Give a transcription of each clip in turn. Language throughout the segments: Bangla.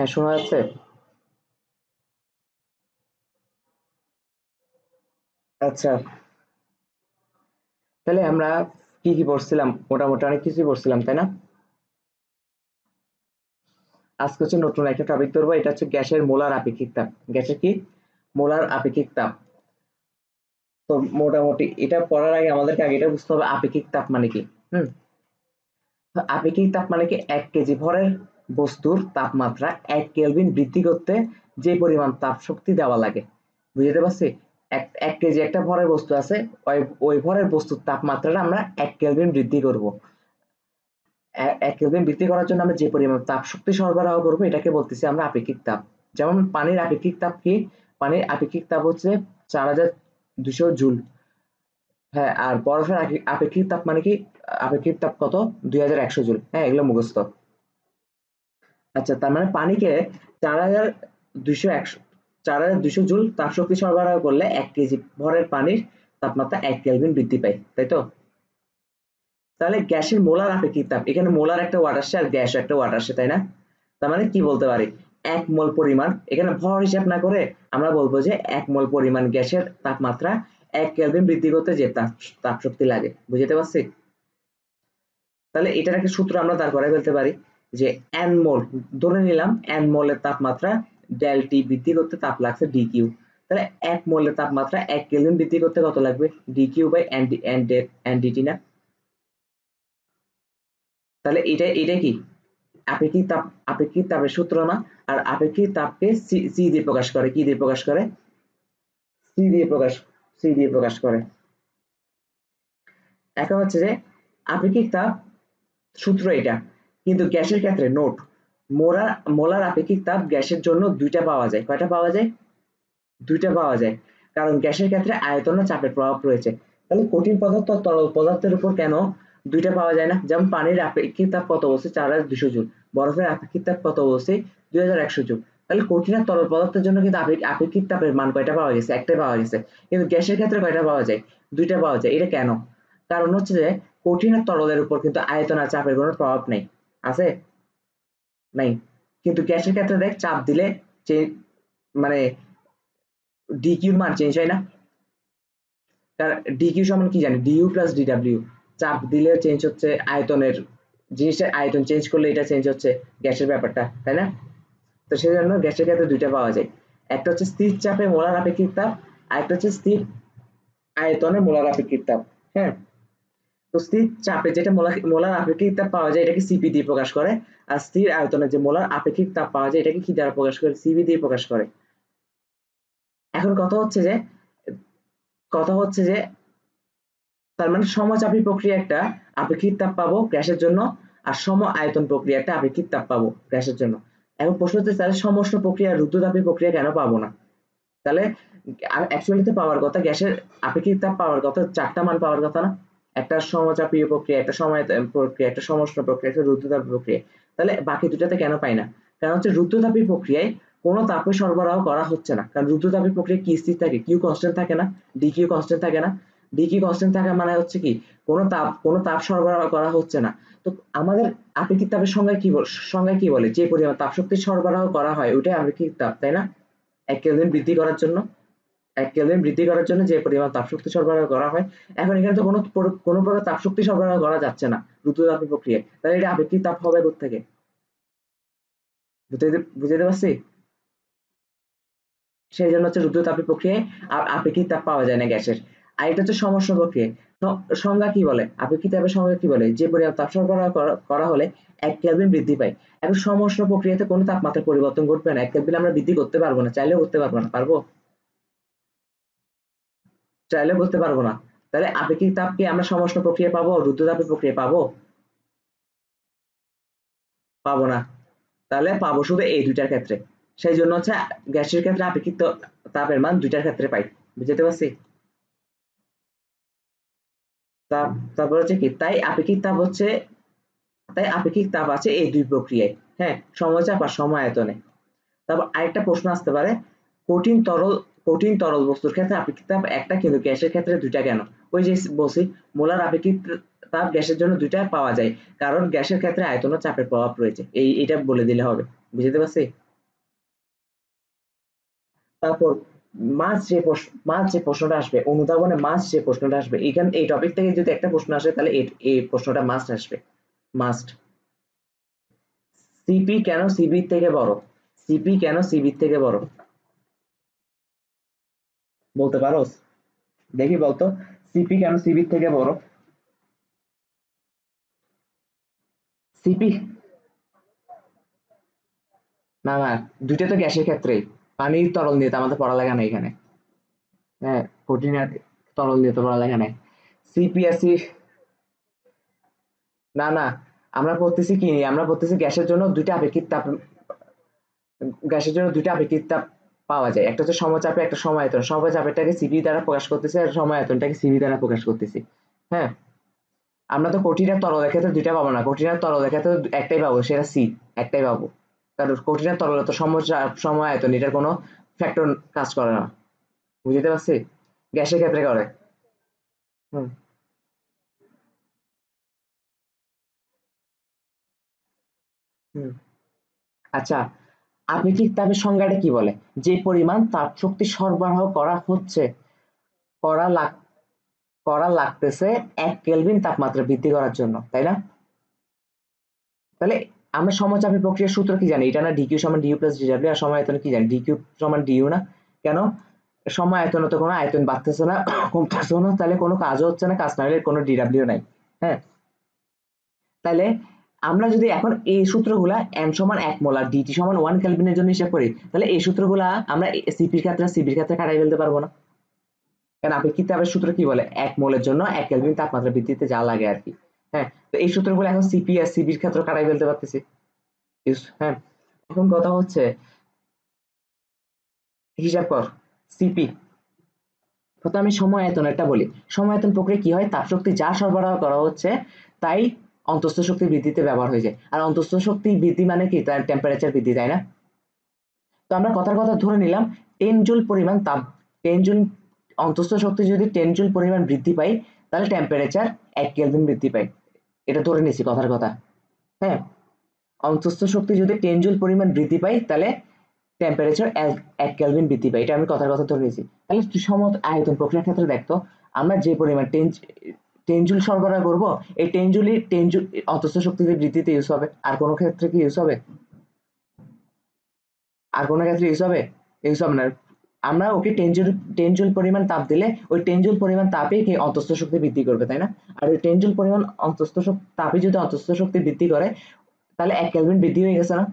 হ্যাঁ, শোনা যাচ্ছে। আচ্ছা, তাহলে আমরা কি কি পড়ছিলাম? মোটামুটি অনেক কিছুই পড়ছিলাম, তাই না? আজকে হচ্ছে নতুন একটা টপিক ধরবো, এটা হচ্ছে গ্যাসের মোলার আপেক্ষিক তাপ। গ্যাসের কি? মোলার আপেক্ষিক তাপ। তো মোটামুটি এটা পড়ার আগে আমাদেরকে আগে এটা বুঝতে হবে আপেক্ষিক তাপ মানে কি। হুম। তো আপেক্ষিক তাপ মানে কি, 1 কেজি ভরের বস্তুর তাপমাত্রা 1 কেলভিন বৃদ্ধি করতে যে পরিমাণ তাপ শক্তি দেওয়া লাগে। বুঝতে পারছি? এক কেজি একটা ভরের বস্তু আছে, ওই ওই ভরের বস্তুর তাপমাত্রাটা আমরা 1 কেলভিন বৃদ্ধি করব। 1 কেলভিন বৃদ্ধি করার জন্য আমরা যে পরিমাণ তাপ শক্তি সরবরাহ করবো এটাকে বলতেছি আমরা আপেক্ষিক তাপ। যেমন পানির আপেক্ষিক তাপ কি? পানির আপেক্ষিক তাপ হচ্ছে 4200 জুল। হ্যাঁ, আর বরফের আপেক্ষিক তাপ মানে কি? আপেক্ষিক তাপ কত? 2100 জুল। হ্যাঁ, এগুলো মুখস্থ। আচ্ছা, তার মানে পানিকে 4200 4200 জুল তাপ শক্তি সরবরাহ করলে 1 কেজি ভরের পানির তাপমাত্রা 1 কেলভিন বৃদ্ধি পায়, তাই তো? তাহলে গ্যাসের মোলার আপেক্ষিক তাপ, এখানে মোলার একটা ওয়ার্ড আসছে আর গ্যাস একটা ওয়ার্ড আসছে, তাই না? তার মানে কি বলতে পারি, 1 মোল পরিমাণ, এখানে ভর হিসাব না করে আমরা বলবো যে 1 মোল পরিমাণ গ্যাসের তাপমাত্রা 1 কেলভিন বৃদ্ধি করতে যে তাপ শক্তি লাগে। বুঝতে পারছি? তাহলে এটার একটা সূত্র আমরা দাঁড় করাই ফেলতে পারি যে এন মোল, ধরে নিলাম এন মোলের তাপমাত্রা ডেল টি বৃদ্ধি করতে তাপ লাগছে ডি কিউ। তাহলে 1 মোলের তাপমাত্রা 1 কেলভিন বৃদ্ধি করতে কত লাগবে? D q by n dt না? তাহলে এটা কি আপেক্ষিক তাপ? আপেক্ষিক তাপের সূত্র না? আর আপেক্ষিক তাপকে সি দিয়ে প্রকাশ করে, কি দিয়ে প্রকাশ করে? সি দিয়ে প্রকাশ, সি দিয়ে প্রকাশ করে। এখন হচ্ছে যে আপেক্ষিক তাপ সূত্র এটা, কিন্তু গ্যাসের ক্ষেত্রে নোট, মোলার মোলার আপেক্ষিক তাপ গ্যাসের জন্য দুইটা পাওয়া যায়। কয়টা পাওয়া যায়? দুইটা পাওয়া যায়। কারণ গ্যাসের ক্ষেত্রে আয়তন ও চাপের প্রভাব রয়েছে। তাহলে কঠিন পদার্থ আর তরল পদার্থের উপর কেন দুইটা পাওয়া যায় না? যেমন পানির আপেক্ষিক তাপ কত বলছে? 4200 জুল। বরফের আপেক্ষিক তাপ কত বলছে? 2100 জুল। তাহলে কঠিন আর তরল পদার্থের জন্য কিন্তু আপেক্ষিক তাপের মান কয়টা পাওয়া গেছে? একটাই পাওয়া গেছে। কিন্তু গ্যাসের ক্ষেত্রে কয়টা পাওয়া যায়? দুইটা পাওয়া যায়। এটা কেন? কারণ হচ্ছে যে কঠিন আর তরলের উপর কিন্তু আয়তন আর চাপের কোনো প্রভাব নেই। আছে? নাই। কিন্তু গ্যাসের ক্ষেত্রে দেখ, চাপ দিলে মানে ডিকিউর মান চেঞ্জ হয় না? তার ডিকিউ সমান কি জানি? DU plus DW. চাপ দিলে চেঞ্জ হচ্ছে আয়তনের, জিনিসের আয়তন চেঞ্জ করলে এটা চেঞ্জ হচ্ছে গ্যাসের ব্যাপারটা, তাই না? তো সেই জন্য গ্যাসের ক্ষেত্রে দুইটা পাওয়া যায়। একটা হচ্ছে স্থির চাপে মোলার আপেক্ষিক তাপ, আর একটা হচ্ছে স্থির আয়তনে মোলার আপেক্ষিক তাপ। হ্যাঁ। তো স্থির চাপে যেটা মোলার আপেক্ষিক তাপ পাওয়া যায় এটাকে সিপি দিয়ে প্রকাশ করে। আর স্থির আয়তনে যে মোলার আপেক্ষিক তাপ পাওয়া যায় এটাকে কি দ্বারা প্রকাশ করে? সিবি দিয়ে প্রকাশ করে। এখন কথা হচ্ছে যে তার মানে সমচাপী প্রক্রিয়া একটা আপেক্ষিক তাপ পাবো গ্যাসের জন্য, আর সম আয়তন প্রক্রিয়া একটা আপেক্ষিক তাপ পাবো গ্যাসের জন্য। এখন প্রশ্ন হচ্ছে তাহলে সমউষ্ণ প্রক্রিয়া রুদ্ধতাপী প্রক্রিয়া কেন পাবো না? তাহলে অ্যাকচুয়ালি তো পাওয়ার কথা, গ্যাসের আপেক্ষিক তাপ পাওয়ার কথা, চারটা মান পাওয়ার কথা না? একটা সমচাপীয় প্রক্রিয়া, একটা সমায়তন প্রক্রিয়া, একটা সমউষ্ণ প্রক্রিয়া, একটা রুদ্ধতাপী প্রক্রিয়া। তাহলে বাকি দুটাতে কেন পাই না? কারণ হচ্ছে রুদ্ধতাপী প্রক্রিয়ায় কোনো তাপের সরবরাহ করা হচ্ছে না। কারণ রুদ্ধতাপী প্রক্রিয়া কি স্থির থাকে? কিউ কনস্ট্যান্ট থাকে না? ডি কিউ কনস্ট্যান্ট থাকে না? ডি কিউ কনস্ট্যান্ট থাকা মানে হচ্ছে কি, কোনো তাপ সরবরাহ করা হচ্ছে না। তো আমাদের আপেক্ষিক তাপের সংজ্ঞায় কি বলে? যে পরিমাণ তাপ শক্তি সরবরাহ করা হয় ওইটাই আপেক্ষিক তাপ, তাই না? 1 কেলভিন বৃদ্ধি করার জন্য, 1 কেলভিন বৃদ্ধি করার জন্য যে পরিমাণ তাপশক্তি সরবরাহ করা হয়। এখন এখানে তো কোনো প্রকার তাপশক্তি সরবরাহ করা যাচ্ছে না রুদ্ধতাপী প্রক্রিয়ায়, তাহলে এটা আপেক্ষিক তাপ হবে কোত্থেকে? বুঝাইতে পারছি? সেই জন্য হচ্ছে রুদ্ধতাপী প্রক্রিয়ায় আপেক্ষিক তাপ পাওয়া যায় না গ্যাসের। আর এটা হচ্ছে সমউষ্ণ প্রক্রিয়া। সংজ্ঞা কি বলে? আপেক্ষিক তাপের সংজ্ঞা কি বলে? যে পরিমাণ তাপ সরবরাহ করা হলে 1 কেলভিন বৃদ্ধি পায়। এখন সমউষ্ণ প্রক্রিয়াতে কোনো তাপমাত্রার পরিবর্তন ঘটবে না, 1 কেলভিন আমরা বৃদ্ধি করতে পারবো না, চাইলেও করতে পারবো না। পারবো? চাইলেও করতে পারবো না। তাহলে আপেক্ষিক তাপ কি আমরা সমউষ্ণ প্রক্রিয়া পাবো, রুদ্ধতাপের প্রক্রিয়া পাবো? পাবো না। তাহলে পাবো শুধু এই দুইটার ক্ষেত্রে। সেই জন্য হচ্ছে গ্যাসের ক্ষেত্রে আপেক্ষিক তাপের মান দুইটার ক্ষেত্রে পাই। বুঝতে পারছি? তারপর হচ্ছে কি, তাই আপেক্ষিক তাপ আছে এই দুই প্রক্রিয়ায়। হ্যাঁ, সমচাপ আর সম আয়তনে। তারপর আরেকটা প্রশ্ন আসতে পারে, কঠিন তরল কঠিন তরল বস্তুর ক্ষেত্রে আপেক্ষিক তাপ একটা, কিন্তু গ্যাসের ক্ষেত্রে দুইটা কেন? ওই যে বলছি, মোলার আপেক্ষিক তাপ গ্যাসের জন্য দুইটা পাওয়া যায়, কারণ গ্যাসের ক্ষেত্রে আয়তন ও চাপের প্রভাব রয়েছে। এটা বলে দিলে হবে। বুঝতে পারছি? তারপর মাস যে প্রশ্নটা আসবে, অনুধাবনে মাস যে প্রশ্নটা আসবে, এই টপিক থেকে যদি একটা প্রশ্ন আসে তাহলে এই প্রশ্নটা মাস্ট আসবে, মাস্ট। সিপি কেন সিবির থেকে বড়? সিপি কেন সিবির থেকে বড়? বলতে পারো? দেখি বলতো, সিপি কেন সিবির থেকে বড়? সিপি, না না, দুইটা তো গ্যাসের ক্ষেত্রে, পানির তরল নিয়ে তো আমাদের পড়ালেখা নেই এখানে। হ্যাঁ, কঠিন আর তরল নিয়ে তো পড়ালেখা নেই। সিপি আর না না, আমরা পড়তেছি কি নিয়ে? আমরা পড়তেছি গ্যাসের জন্য দুইটা আপেক্ষিক তাপ, গ্যাসের জন্য দুইটা আপেক্ষিক তাপ পাওয়া যায়, একটা হচ্ছে সমচাপে, একটা সমায়তন। সমচাপেরটাকে সিবি দ্বারা প্রকাশ করতেছি আর সমায়তনটাকে সিবি দ্বারা প্রকাশ করতেছি। হ্যাঁ, আমরা তো কঠিন আর তরলের ক্ষেত্রে দুইটা পাবো না, কঠিন আর তরলের ক্ষেত্রে একটাই পাবো, সেটা সি, একটাই পাবো। কারণ কঠিন আর তরল তো সমায়তন, এটার কোনো ফ্যাক্টর কাজ করে না, বুঝতে পারছি? গ্যাসের ক্ষেত্রে করে। হুম হুম। আচ্ছা, আপেক্ষিক তাপের সংজ্ঞাটা কি বলে? যে পরিমাণ তাপ শক্তি সরবরাহ করা হচ্ছে, করা লাগ করা লাগতেছে 1 কেলভিন তাপমাত্রা বৃদ্ধি করার জন্য, তাই না? তাহলে আমরা সমচাপী প্রক্রিয়ার সূত্র কি জানি? এটা না ডিকিউ সমান ডিউ প্লাস ডিডব্লিউ, আর সমায়তন কি জানি? ডিকিউ সমান ডিউ না? কেন? সমায়তনে তো কোনো আয়তন বাড়তেছে না, কমতেছে না, তাহলে কোনো কাজও হচ্ছে না, কাজ না হলে কোনো ডিডব্লিউ নাই। হ্যাঁ, তাহলে আমরা যদি এখন এই সূত্রগুলা এন সমান 1 মোল আর ডিটি সমান 1 কেলভিনের জন্য হিসাব করি, তাহলে এই সূত্রগুলা আমরা সিপির ক্ষেত্রে কাটাই ফেলতে পারবো না? কারণ আপেক্ষিক তাপের সূত্র কি বলে? 1 মোলের জন্য 1 কেলভিন তাপমাত্রা বৃদ্ধিতে যা লাগে আর কি। হ্যাঁ, তো এই সূত্রগুলো এখন সিপি আর সিবির ক্ষেত্রে কাটাই ফেলতে পারতেছি। হ্যাঁ, এখন কথা হচ্ছে, হিসাব কর সিপি। প্রথমে আমি সময়ায়তন একটা বলি। সময়ায়তন প্রক্রিয়া কি হয়? তাপশক্তি যা সরবরাহ করা হচ্ছে তাই অন্তঃস্থ শক্তি বৃদ্ধিতে ব্যবহার হয়ে যায়। আর অন্তঃস্থ শক্তি বৃদ্ধি মানে কি? তার টেম্পারেচার বৃদ্ধি, তাই না? তো আমরা কথার কথা ধরে নিলাম 10 জুল পরিমাণ তাপ, 10 জুল অন্তঃস্থ শক্তি যদি 10 জুল পরিমাণ বৃদ্ধি পায়, তাহলে টেম্পারেচার 1 কেলভিন বৃদ্ধি পায়, এটা ধরে নিছি কথার কথা। হ্যাঁ, অন্তঃস্থ শক্তি যদি 10 জুল পরিমাণ বৃদ্ধি পায়, তাহলে টেম্পারেচার 1 কেলভিন বৃদ্ধি পায়, এটা আমি কথার কথা ধরে নিয়েছি। তাহলে সমত আয়তন প্রক্রিয়ার ক্ষেত্রে দেখতো, আমরা যে পরিমাণ 10 জুল সরবরাহ করব, এই 10 জুলই 10 জুল অন্তঃস্থ শক্তিতে বৃদ্ধিতে ইউজ হবে, আর কোনো ক্ষেত্রে কি ইউজ হবে? আর কোনো ক্ষেত্রে ইউজ হবে? ইউজ হবে না। আমরা ওকে 10 জুল পরিমাণ তাপ দিলে ওই 10 জুল পরিমাণ তাপই কি অন্তঃস্থ শক্তি বৃদ্ধি করবে, তাই না? আর ওই 10 জুল পরিমাণ অন্তঃস্থ শক্তি তাপই যদি অন্তঃস্থ শক্তি বৃদ্ধি করে, তাহলে 1 কেলভিন বৃদ্ধি হয়ে গেছে না?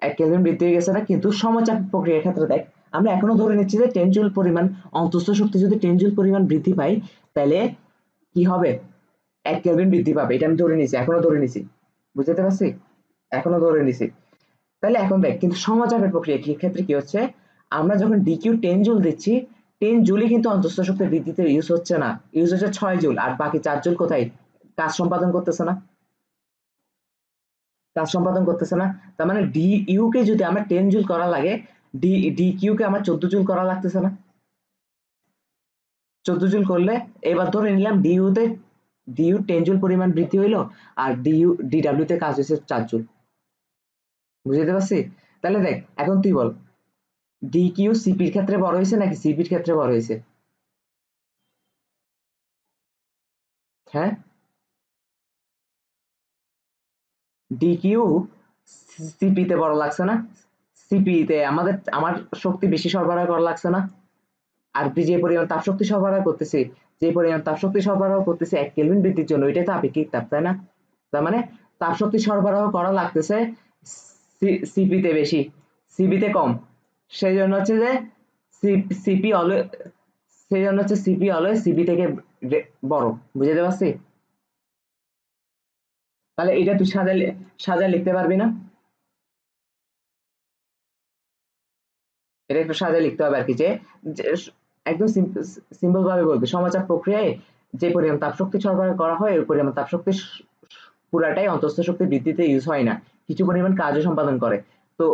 1 কেলভিন বৃদ্ধি হয়ে গেছে না? কিন্তু সমচাপ প্রক্রিয়ার ক্ষেত্রে দেখ, আমরা এখনো ধরে নিচ্ছি যে 10 জুল পরিমাণ অন্তঃস্থ শক্তি যদি 10 জুল পরিমাণ বৃদ্ধি পায়, তাহলে কি হবে? 1 কেলভিন বৃদ্ধি পাবে, এটা আমি ধরে নিছি, এখনো ধরে নিছি, বুঝতে পারছি? এখনো ধরে নিছি। তাহলে এখন দেখ, কিন্তু সমচাপের প্রক্রিয়া কি ক্ষেত্রে কি হচ্ছে? আমরা যখন ডিকিউ 10 জুল দিচ্ছি, 10 জুলই কিন্তু অন্তঃস্থ শক্তি বৃদ্ধিতে ইউজ হচ্ছে না, ইউজ হচ্ছে 6 জুল, আর বাকি 4 জুল কোথায়? কাজ সম্পাদন করতেছে না, কাজ সম্পাদন করতেছে না। তার মানে ডি ইউ কে যদি আমার 10 জুল করা লাগে, ডি কিউ কে আমার 14 জুল করা লাগতেছে না? 14 জুল করলে, এবার ধরে নিলাম ডিইউ 10 জুল পরিমাণ বৃদ্ধি হইলো, আর ডিডব্লিউ তে কাজ হয়েছে 4 জুল, বুঝতে পারছি? তাহলে দেখ, এখন তুই বল, ডি কিউ সিপির ক্ষেত্রে বড় হয়েছে নাকি সিপির ক্ষেত্রে বড় হয়েছে? হ্যাঁ, ডি কিউ সিপি তে বড় লাগছে না? সিপি তে আমার শক্তি বেশি সরবরাহ করা লাগছে না? আর যে পরিমাণ তাপ শক্তি সরবরাহ করতেছি, যে পরিমাণ তাপ শক্তি সরবরাহ করতেছি 1 কেলভিন বৃদ্ধির জন্য, এটাই তো আপেক্ষিক তাপ, তাই না? তার মানে তাপ শক্তি সরবরাহ করা লাগতেছে সিপি তে বেশি, সিপি তে কম। সেই জন্য হচ্ছে যে সিপি অলওয়েজ, সেই জন্য হচ্ছে সিপি অলওয়েজ সিপি থেকে বড়, বুঝতে পারছি? তাহলে এটা তুই সাজায় লিখতে পারবি না? এটা একটু সাজায় লিখতে হবে আর কি, যে একদম সিম্পল ভাবে বলবি, সমাচার প্রক্রিয়ায় যে পরিমাণ তাপশক্তি সরবরাহ করা হয় ওই পরিমাণ তাপশক্তি পুরাটাই অন্তঃস্থ শক্তি বৃদ্ধিতে ইউজ হয় না, কিছু পরিমাণ কাজও সম্পাদন করে। তো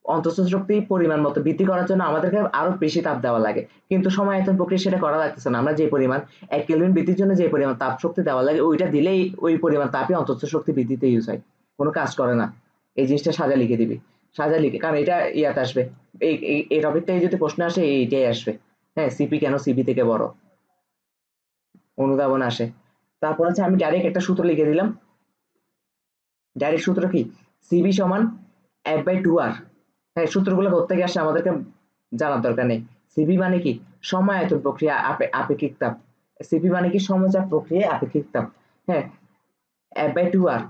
অন্তঃস্থ শক্তি পরিমাণ মতো বৃদ্ধি করার জন্য আমাদেরকে আরো বেশি তাপ দেওয়া লাগে, কিন্তু সমায়তন প্রক্রিয়া সেটা করা লাগতেছে না। আমরা যে পরিমাণ 1 কেলভিন বৃদ্ধির জন্য যে পরিমাণ তাপ শক্তি দেওয়া লাগে, ওইটা দিলেই ওই পরিমাণ তাপই অন্তঃস্থ শক্তি বৃদ্ধিতে ইউজ হয়, কোনো কাজ করে না। এই জিনিসটা সাজা লিখে দিবি। সাজায় লিখে, কারণ এটা ইয়াতে আসবে, এই টপিকটাই যদি প্রশ্ন আসে এইটাই আসবে। হ্যাঁ, সিপি কেন সিবি থেকে বড়, অনুধাবন আসে। তারপর হচ্ছে আমি ডাইরেক্ট একটা সূত্র লিখে দিলাম। ডাইরেক্ট সূত্র কি, সিবি সমান F/2R। হ্যাঁ, সূত্রগুলো কোত্থেকে আসে আমাদেরকে জানার দরকার নেই। সিবি মানে কি, সময়আয়তন প্রক্রিয়া আপেক্ষিক তাপ। সিপি মানে কি, সময়চাপ প্রক্রিয়া আপেক্ষিক তাপ। হ্যাঁ, F/2R।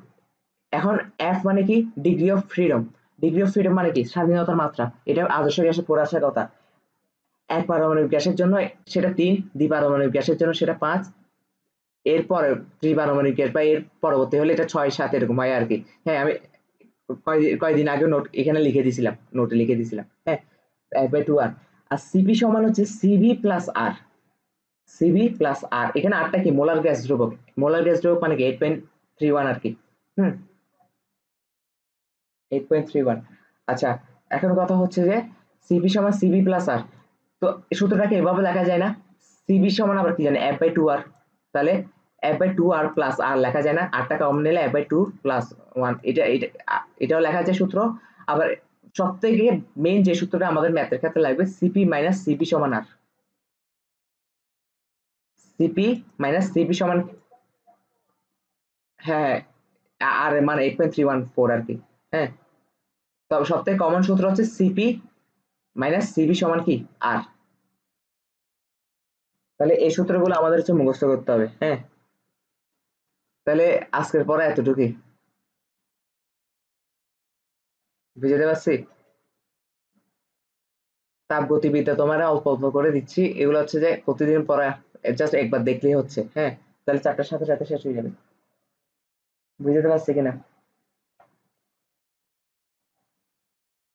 এখন এফ মানে কি, degree of freedom. Degree of freedom মানে কি, স্বাধীনতার মাত্রা। এটা আদর্শ গ্যাসে পড়ে আসা কথা। এক পারমাণবিক গ্যাসের জন্য সেটা 3, দ্বিপারমাণবিক গ্যাসের জন্য সেটা 5, এরপরে ত্রিপারমাণবিক গ্যাস বা এর পরবর্তী হলে এটা 6, 7 এরকম হয় আর কি। হ্যাঁ, আমি কয়দিন আগে নোট এখানে লিখে দিছিলাম, নোটে লিখে দিছিলাম। হ্যাঁ, F/2R। আর সিপি সমান হচ্ছে সিবি প্লাস আর। সিবি প্লাস আর, এখানে আরটা কি, মোলার গ্যাস ধ্রুবক। মোলার গ্যাস ধ্রুবক মানে কি 8.31 আর কি। হুম, 8.31। আচ্ছা, এখন কথা হচ্ছে যে সিপি সমান সিবি প্লাস আর, তো সূত্রটাকে এভাবে লেখা যায় না? সিবি সমান আবার কি জানি, F/2R। তাহলে F/2R প্লাস আর লেখা যায় না? আরটা কমন নিলে F/2 প্লাস 1, এটাও লেখা যায় সূত্র। আবার সব থেকে মেইন যে সূত্রটা আমাদের ম্যাথের ক্ষেত্রে লাগবে, সিপি মাইনাস সিবি সমান আর। সিপি মাইনাস সিবি সমান, হ্যাঁ, আর মানে 8.314 আর কি। হ্যাঁ, তবে সব থেকে কমন সূত্র হচ্ছে সিপি মাইনাস সিবি সমান কি, আর। তাহলে এই সূত্রগুলো আমাদের হচ্ছে মুখস্থ করতে হবে। হ্যাঁ, তাহলে আজকের পড়া এতটুকুই। বুঝতে পারছি। তাপগতিবিদ্যা তোমার অল্প অল্প করে দিচ্ছি, এগুলো হচ্ছে যে প্রতিদিন পড়া, জাস্ট একবার দেখলেই হচ্ছে। হ্যাঁ, তাহলে 4টার সাথে সাথে শেষ হয়ে যাবে। বুঝতে পারছি কিনা?